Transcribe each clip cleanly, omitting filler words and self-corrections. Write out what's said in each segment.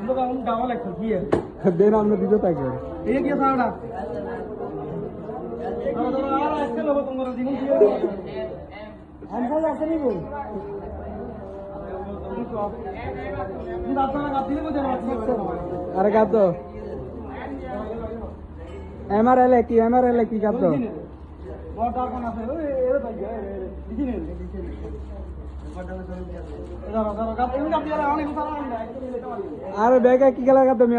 लोग हम गाँव लगता की है देना हमने दीदो तक ये क्या साड़ा तो आ रहा है इसके लोग तुम्हारा दिन की हम सब ऐसे नहीं बोल अरे का तो एमआरएल की का तो वाटर कौन আছে ওই এর ভাই দিছি নে আরে বেগা কি গেলা का তুমি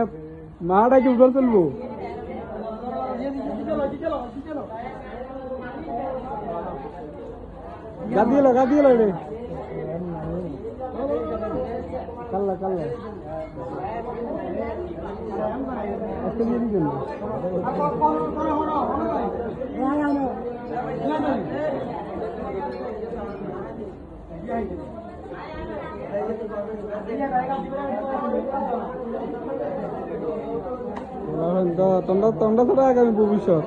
মাটা কি উঠল চলবো গাদিয়ে রে কাল্লা আজকে দিয়ে দিবেন তোমরা তো আগামী ভবিষ্যৎ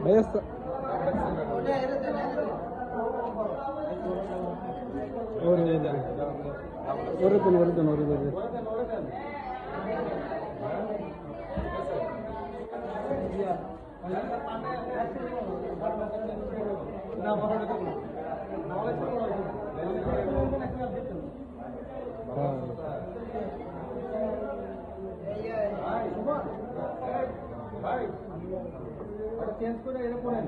भैया চেঞ্জ করে এটা পড়েন